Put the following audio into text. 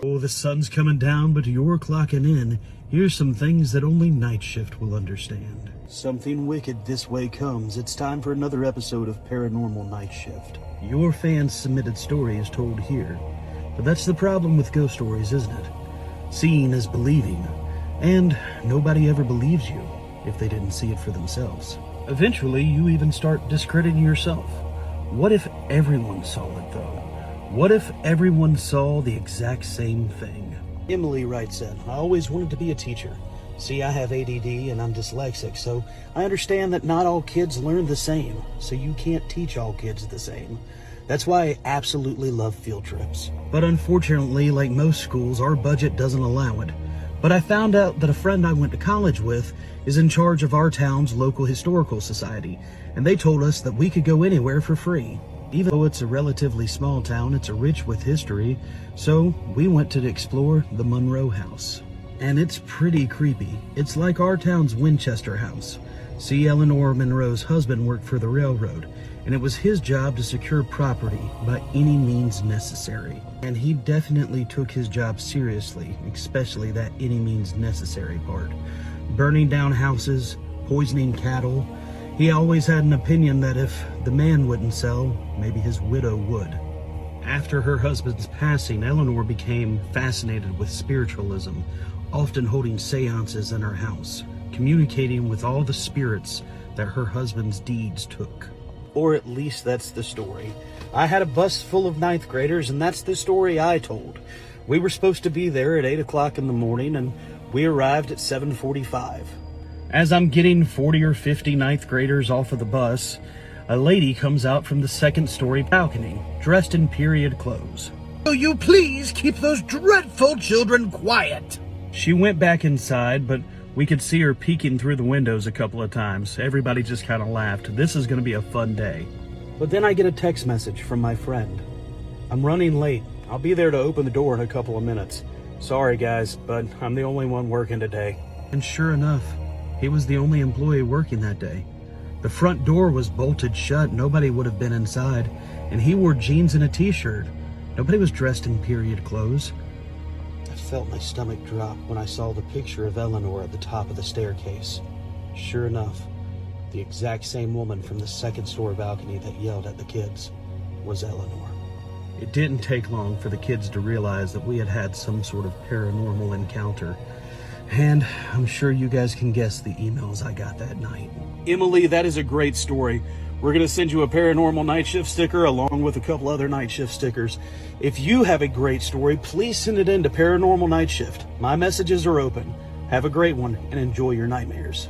Oh, the sun's coming down, but you're clocking in. Here's some things that only Nightshift will understand. Something wicked this way comes. It's time for another episode of Paranormal Nightshift. Your fans submitted stories told here. But that's the problem with ghost stories, isn't it? Seeing is believing. And nobody ever believes you if they didn't see it for themselves. Eventually, you even start discrediting yourself. What if everyone saw it, though? What if everyone saw the exact same thing? Emily writes in, I always wanted to be a teacher. See, I have ADD and I'm dyslexic, so I understand that not all kids learn the same, so you can't teach all kids the same. That's why I absolutely love field trips. But unfortunately, like most schools, our budget doesn't allow it. But I found out that a friend I went to college with is in charge of our town's local historical society, and they told us that we could go anywhere for free. Even though it's a relatively small town, it's rich with history, so we went to explore the Munroe house. And it's pretty creepy. It's like our town's Winchester house. See, Eleanor Munroe's husband worked for the railroad, and it was his job to secure property by any means necessary. And he definitely took his job seriously, especially that any means necessary part. Burning down houses, poisoning cattle. He always had an opinion that if the man wouldn't sell, maybe his widow would. After her husband's passing, Eleanor became fascinated with spiritualism, often holding seances in her house, communicating with all the spirits that her husband's deeds took. Or at least that's the story. I had a bus full of 9th graders, and that's the story I told. We were supposed to be there at 8 o'clock in the morning, and we arrived at 7:45. As I'm getting 40 or 50 9th graders off of the bus, a lady comes out from the second-story balcony, dressed in period clothes. Will you please keep those dreadful children quiet? She went back inside, but we could see her peeking through the windows a couple of times. Everybody just kind of laughed. This is going to be a fun day. But then I get a text message from my friend. I'm running late. I'll be there to open the door in a couple of minutes. Sorry, guys, but I'm the only one working today. And sure enough, he was the only employee working that day. The front door was bolted shut. Nobody would have been inside. And he wore jeans and a t-shirt. Nobody was dressed in period clothes. I felt my stomach drop when I saw the picture of Eleanor at the top of the staircase. Sure enough, the exact same woman from the second-story balcony that yelled at the kids was Eleanor. It didn't take long for the kids to realize that we had had some sort of paranormal encounter. And I'm sure you guys can guess the emails I got that night. Emily, that is a great story. We're going to send you a Paranormal Nightshift sticker along with a couple other Nightshift stickers. If you have a great story, please send it in to Paranormal Nightshift. My messages are open. Have a great one and enjoy your nightmares.